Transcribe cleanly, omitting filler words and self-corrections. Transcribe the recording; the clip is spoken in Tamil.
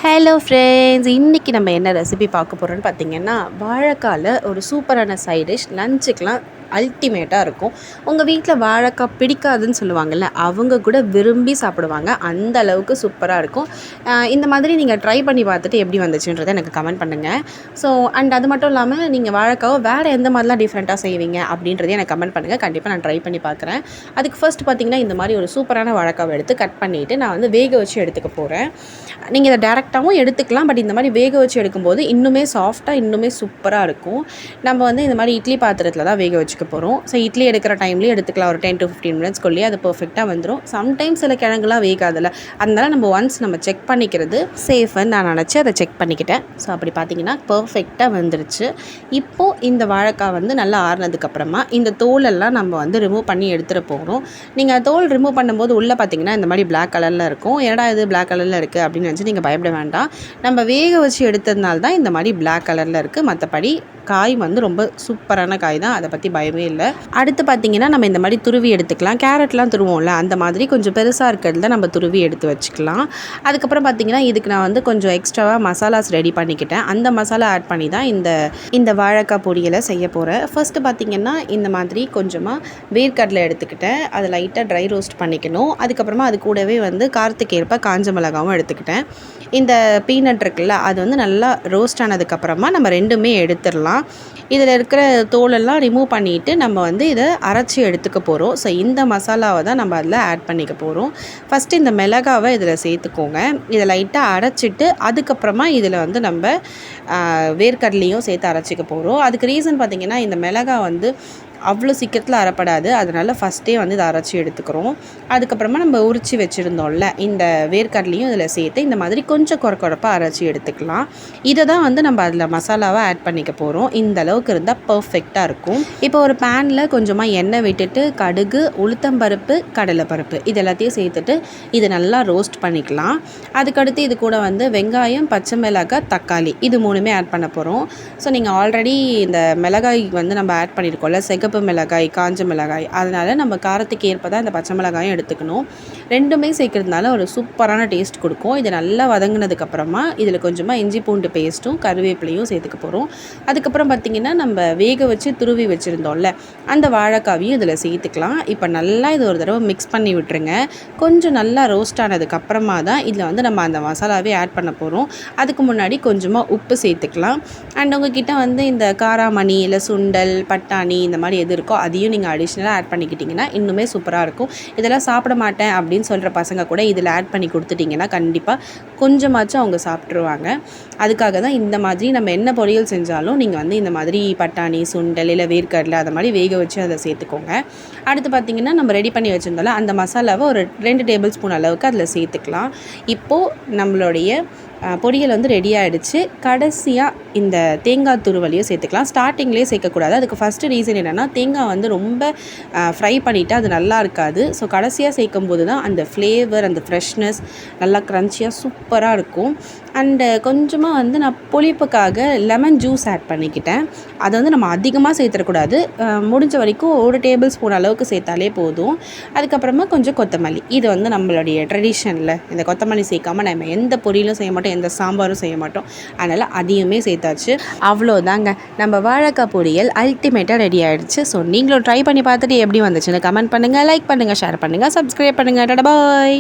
ஹலோ ஃப்ரெண்ட்ஸ், இன்றைக்கி நம்ம என்ன ரெசிபி பார்க்க போகிறோன்னு பார்த்தீங்கன்னா, வாழைக்காயில் ஒரு சூப்பரான சைட் டிஷ் லஞ்சுக்கெலாம் அல்டிமேட்டாக இருக்கும். உங்கள் வீட்டில் வாழைக்காய் பிடிக்காதுன்னு சொல்லுவாங்கள்ல, அவங்க கூட விரும்பி சாப்பிடுவாங்க. அந்த அளவுக்கு சூப்பராக இருக்கும். இந்த மாதிரி நீங்கள் ட்ரை பண்ணி பார்த்துட்டு எப்படி வந்துச்சுன்றதை எனக்கு கமெண்ட் பண்ணுங்கள். ஸோ அது மட்டும் இல்லாமல் நீங்கள் வாழைக்காவை வேறு எந்த மாதிரிலாம் டிஃப்ரெண்ட்டாக செய்வீங்க அப்படின்றதையும் எனக்கு கமெண்ட் பண்ணுங்கள். கண்டிப்பாக நான் ட்ரை பண்ணி பார்க்குறேன். அதுக்கு ஃபர்ஸ்ட் பார்த்திங்கன்னா, இந்த மாதிரி ஒரு சூப்பரான வாழைக்காவை எடுத்து கட் பண்ணிவிட்டு நான் வந்து வேக வச்சு எடுத்துக்க போகிறேன். நீங்கள் இதை டேரெக்டாகவும் எடுத்துக்கலாம், பட் இந்த மாதிரி வேக வச்சு எடுக்கும்போது இன்னுமே சாஃப்டாக இன்னுமே சூப்பராக இருக்கும். நம்ம வந்து இந்த மாதிரி இட்லி பாத்திரத்தில் தான் வேக வச்சுக்க போகிறோம். ஸோ இட்லி எடுக்கிற டைம்லேயே எடுத்துக்கலாம். ஒரு 10 to 15 மினிட்ஸ்க்குள்ளேயே அது பர்ஃபெக்டாக வந்துடும். சம்டைம்ஸ் சில கிழங்குலாம் வேகாதில்ல, அதனால நம்ம ஒன்ஸ் நம்ம செக் பண்ணிக்கிறது சேஃப்னு நான் நினச்சி அதை செக் பண்ணிக்கிட்டேன். ஸோ அப்படி பார்த்தீங்கன்னா பர்ஃபெக்டாக வந்துருச்சு. இப்போது இந்த வாழைக்காய் வந்து நல்லா ஆறுனதுக்கப்புறமா இந்த தோலெல்லாம் நம்ம வந்து ரிமூவ் பண்ணி எடுத்துகிட்டு போகிறோம். நீங்கள் தோல் ரிமூவ் பண்ணும்போது உள்ளே பார்த்தீங்கன்னா இந்த மாதிரி பிளாக் கலரில் இருக்கும். ஏடா இது பிளாக் கலரில் இருக்குது அப்படின்னு நினச்சி நீங்கள் பயப்பட வேண்டாம். நம்ம வேக வச்சு எடுத்ததுனால தான் இந்த மாதிரி பிளாக் கலரில் இருக்குது. மற்றபடி காய் வந்து ரொம்ப சூப்பரான காய் தான், அதை பற்றி பயமே இல்லை. அடுத்து பார்த்திங்கன்னா நம்ம இந்த மாதிரி துருவி எடுத்துக்கலாம். கேரட்லாம் துருவோம்ல, அந்த மாதிரி கொஞ்சம் பெருசாக இருக்கிறதுல நம்ம துருவி எடுத்து வச்சுக்கலாம். அதுக்கப்புறம் பார்த்திங்கன்னா இதுக்கு நான் வந்து கொஞ்சம் எக்ஸ்ட்ராவாக மசாலாஸ் ரெடி பண்ணிக்கிட்டேன். அந்த மசாலா ஆட் பண்ணி தான் இந்த வாழைக்காய் பொரியலை செய்ய போகிறேன். ஃபஸ்ட்டு பார்த்திங்கன்னா இந்த மாதிரி கொஞ்சமாக வேர்க்கடலை எடுத்துக்கிட்டேன். அதை லைட்டாக ட்ரை ரோஸ்ட் பண்ணிக்கணும். அதுக்கப்புறமா அது கூடவே வந்து காரத்துக்கு ஏற்ப காஞ்ச மிளகாவும் எடுத்துக்கிட்டேன். இந்த பீனட் இருக்குல்ல, அது வந்து நல்லா ரோஸ்ட் ஆனதுக்கப்புறமா நம்ம ரெண்டுமே எடுத்துடலாம். இதில் இருக்கிற தோலெல்லாம் ரிமூவ் பண்ணிவிட்டு நம்ம வந்து இதை அரைச்சி எடுத்துக்க போகிறோம். ஸோ இந்த மசாலாவை தான் நம்ம அதில் ஆட் பண்ணிக்க போகிறோம். ஃபஸ்ட்டு இந்த மிளகாவை இதில் சேர்த்துக்கோங்க. இதை லைட்டாக அரைச்சிட்டு அதுக்கப்புறமா இதில் வந்து நம்ம வேர்க்கடலையும் சேர்த்து அரைச்சிக்க போகிறோம். அதுக்கு ரீசன் பார்த்திங்கன்னா, இந்த மிளகாய் வந்து அவ்வளோ சீக்கிரத்தில் அரைப்படாது, அதனால் ஃபஸ்ட்டே வந்து இதை அரைச்சி எடுத்துக்கிறோம். அதுக்கப்புறமா நம்ம உரித்து வச்சுருந்தோம்ல இந்த வேர்க்கடலையும் இதில் சேர்த்து இந்த மாதிரி கொஞ்சம் குறப்பாக அரைச்சி எடுத்துக்கலாம். இதை தான் வந்து நம்ம அதில் மசாலாவை ஆட் பண்ணிக்க போகிறோம். இந்த அளவுக்கு இருந்தால் பர்ஃபெக்டாக இருக்கும். இப்போ ஒரு பேனில் கொஞ்சமாக எண்ணெய் விட்டுட்டு கடுகு, உளுத்தம்பருப்பு, கடலைப்பருப்பு இது எல்லாத்தையும் சேர்த்துட்டு இதை நல்லா ரோஸ்ட் பண்ணிக்கலாம். அதுக்கடுத்து இது கூட வந்து வெங்காயம், பச்சை மிளகாய், தக்காளி இது மூணுமே ஆட் பண்ண போகிறோம். ஸோ நீங்கள் ஆல்ரெடி இந்த மிளகாய் வந்து நம்ம ஆட் பண்ணியிருக்கோம்ல, சிகப்பு மிளகாய், காஞ்ச மிளகாய், அதனால் நம்ம காரத்துக்கு ஏற்ப தான் இந்த பச்சை மிளகாயும் எடுத்துக்கணும். ரெண்டுமே சேர்க்கறதுனால ஒரு சூப்பரான டேஸ்ட் கொடுக்கும். இது நல்லா வதங்கினதுக்கப்புறமா இதில் கொஞ்சமாக இஞ்சி பூண்டு பேஸ்ட்டும் கருவேப்பிலையும் சேர்த்துக்க போகிறோம். அதுக்கப்புறம் பார்த்திங்கன்னா நம்ம வேக வச்சு துருவி வச்சுருந்தோம்ல அந்த வாழைக்காவையும் இதில் சேர்த்துக்கலாம். இப்போ நல்லா இது ஒரு தடவை மிக்ஸ் பண்ணி விட்டுருங்க. கொஞ்சம் நல்லா ரோஸ்ட் ஆனதுக்கப்புறமா தான் இதில் வந்து நம்ம அந்த மசாலாவே ஆட் பண்ண போகிறோம். அதுக்கு முன்னாடி கொஞ்சமாக உப்பு சேர்த்துக்கலாம். அண்ட் உங்ககிட்ட வந்து இந்த காராமணி இல்லை சுண்டல், பட்டாணி இந்த மாதிரி எது இருக்கோ அதையும் நீங்கள் அடிஷ்னலாக ஆட் பண்ணிக்கிட்டிங்கன்னா இன்னுமே சூப்பராக இருக்கும். இதெல்லாம் சாப்பிட மாட்டேன் அப்படின்னு சொல்கிற பசங்க கூட இதில் ஆட் பண்ணி கொடுத்துட்டிங்கன்னா கண்டிப்பாக கொஞ்சமாச்சும் அவங்க சாப்பிட்ருவாங்க. அதுக்காக தான் இந்த மாதிரி நம்ம என்ன பொரியல் செஞ்சாலும் நீங்கள் வந்து இந்த மாதிரி பட்டாணி, சுண்டல் இல்லை வேர்க்கடலை அதை மாதிரி வேக வச்சு அதை சேர்த்துக்கோங்க. அடுத்து பார்த்திங்கன்னா நம்ம ரெடி பண்ணி வச்சுருந்தோம்ல அந்த மசாலாவை ஒரு 2 டேபிள் ஸ்பூன் அளவுக்கு அதில் சேர்த்துக்கலாம். இப்போது நம்மளுடைய பொரியல் வந்து ரெடி ஆகிடுச்சு. கடைசியாக இந்த தேங்காய் துருவலையும் சேர்த்துக்கலாம். ஸ்டார்டிங்லேயே சேர்க்கக்கூடாது. அதுக்கு ஃபஸ்ட்டு ரீசன் என்னென்னா, தேங்காய் வந்து ரொம்ப ஃப்ரை பண்ணிவிட்டு அது நல்லா இருக்காது. ஸோ கடைசியாக சேர்க்கும் போது தான் அந்த ஃப்ளேவர், அந்த ஃப்ரெஷ்னஸ் நல்லா க்ரன்ச்சியாக சூப்பராக இருக்கும். அண்டு கொஞ்சமாக வந்து நான் புளிப்புக்காக லெமன் ஜூஸ் ஆட் பண்ணிக்கிட்டேன். அதை வந்து நம்ம அதிகமாக சேர்த்துடக்கூடாது. முடிஞ்ச வரைக்கும் 1 டேபிள் ஸ்பூன் அளவுக்கு சேர்த்தாலே போதும். அதுக்கப்புறமா கொஞ்சம் கொத்தமல்லி. இது வந்து நம்மளுடைய ட்ரெடிஷனில் இந்த கொத்தமல்லி சேர்க்காமல் நம்ம எந்த பொரியலும் செய்ய மாட்டோம், எந்த சாம்பாரும் செய்ய மாட்டோம். அதனால் அதையுமே சேர்த்தாச்சு. அவ்வளோதாங்க, நம்ம வாழைக்காய் பொரியல் அல்டிமேட்டாக ரெடி ஆகிடுச்சு. ஸோ நீங்களும் ட்ரை பண்ணி பார்த்துட்டு எப்படி வந்துச்சுன்னு கமெண்ட் பண்ணுங்கள், லைக் பண்ணுங்கள், ஷேர் பண்ணுங்கள், சப்ஸ்கிரைப் பண்ணுங்கள். டாடா பாய்.